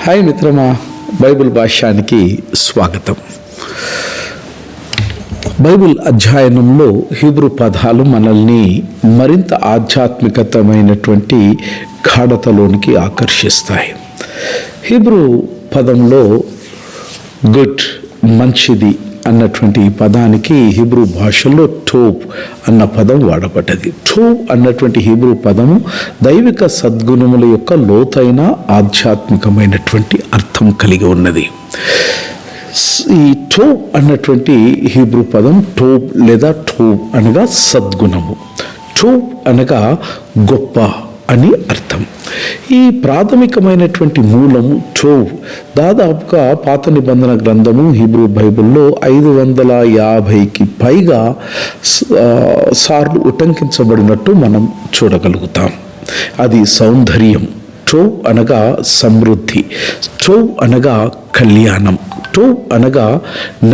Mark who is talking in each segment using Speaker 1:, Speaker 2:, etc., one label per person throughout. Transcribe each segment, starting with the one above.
Speaker 1: Hi మిత్రమా, Bible భాష్యానికి స్వాగతం. Bible అధ్యయనంలో హీబ్రూ పదాలు మనల్ని మరింత ఆధ్యాత్మికతమైనటువంటి గాఢతలోనికి ఆకర్షిస్తాయి. హీబ్రూ పదంలో గుడ్, మంచిది అన్నటువంటి ఈ పదానికి హీబ్రూ భాషలో టోబ్ అన్న పదం వాడబడ్డది. టోబ్ అన్నటువంటి హీబ్రూ పదము దైవిక సద్గుణముల యొక్క లోతైన ఆధ్యాత్మికమైనటువంటి అర్థం కలిగి ఉన్నది. ఈ టోబ్ అన్నటువంటి హీబ్రూ పదం టోబ్ లేదా టోబ్ అనగా సద్గుణము, టోబ్ అనగా గొప్ప అని అర్థం. ఈ ప్రాథమికమైనటువంటి మూలము టోబ్ దాదాపుగా పాత నిబంధన గ్రంథము హీబ్రూ బైబిల్లో 550కి పైగా సార్లు ఉటంకించబడినట్టు మనం చూడగలుగుతాం. అది సౌందర్యం, టోబ్ అనగా సమృద్ధి, టోబ్ అనగా కళ్యాణం, టోబ్ అనగా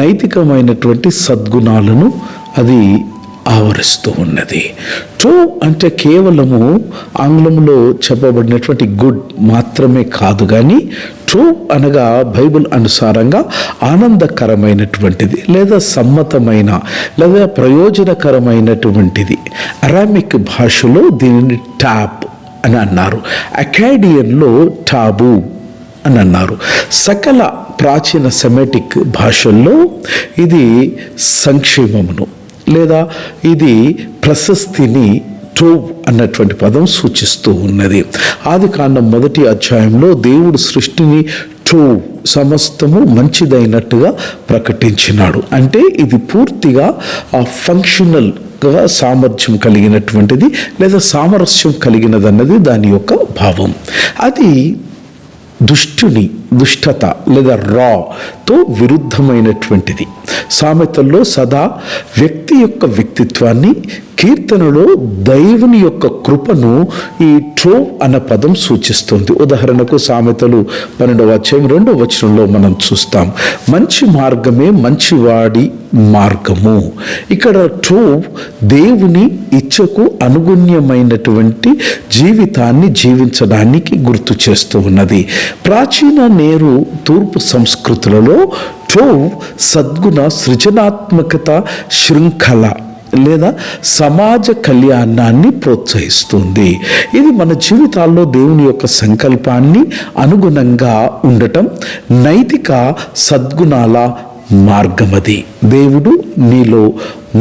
Speaker 1: నైతికమైనటువంటి సద్గుణాలను అది ఆవరిస్తూ ఉన్నది. టోబ్ అంటే కేవలము ఆంగ్లంలో చెప్పబడినటువంటి గుడ్ మాత్రమే కాదు, కానీ టోబ్ అనగా బైబిల్ అనుసారంగా ఆనందకరమైనటువంటిది లేదా సమ్మతమైన లేదా ప్రయోజనకరమైనటువంటిది. అరామిక్ భాషలో దీనిని టాప్ అని అన్నారు, అకాడియన్లో టాబు అని అన్నారు. సకల ప్రాచీన సెమెటిక్ భాషల్లో ఇది సంక్షేమమును లేదా ఇది ప్రశస్తిని టోబ్ అన్నటువంటి పదం సూచిస్తూ ఉన్నది. ఆదికాండం 1వ అధ్యాయంలో దేవుడు సృష్టిని టోబ్, సమస్తము మంచిదైనట్టుగా ప్రకటించినాడు. అంటే ఇది పూర్తిగా ఫంక్షనల్ సామర్థ్యం కలిగినటువంటిది లేదా సామరస్యం కలిగినదన్నది దాని యొక్క భావం. అది దుష్టత లేదా రాతో విరుద్ధమైనటువంటిది. సామెతల్లో సదా వ్యక్తి యొక్క వ్యక్తిత్వాన్ని, కీర్తనలో దైవుని యొక్క కృపను ఈ టోబ్ అన్న పదం సూచిస్తుంది. ఉదాహరణకు సామెతలు 12వ అధ్యాయం 2వ వచనంలో మనం చూస్తాం, మంచి మార్గమే మంచివాడి మార్గము. ఇక్కడ టోబ్ దేవుని ఇచ్చకు అనుగుణ్యమైనటువంటి జీవితాన్ని జీవించడానికి గుర్తు చేస్తూ ఉన్నది. ప్రాచీన నేరు తూర్పు సంస్కృతులలో టోబ్ సద్గుణ, సృజనాత్మకత, శృంఖల లేదా సమాజ కళ్యాణాన్ని ప్రోత్సహిస్తుంది. ఇది మన జీవితాల్లో దేవుని యొక్క సంకల్పాన్ని అనుగుణంగా ఉండటం, నైతిక సద్గుణాల మార్గమది. దేవుడు నీలో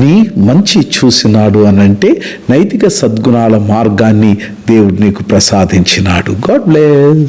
Speaker 1: నీ మంచి చూసినాడు అనంటే నైతిక సద్గుణాల మార్గాన్ని దేవుడు నీకు ప్రసాదించినాడు. God bless.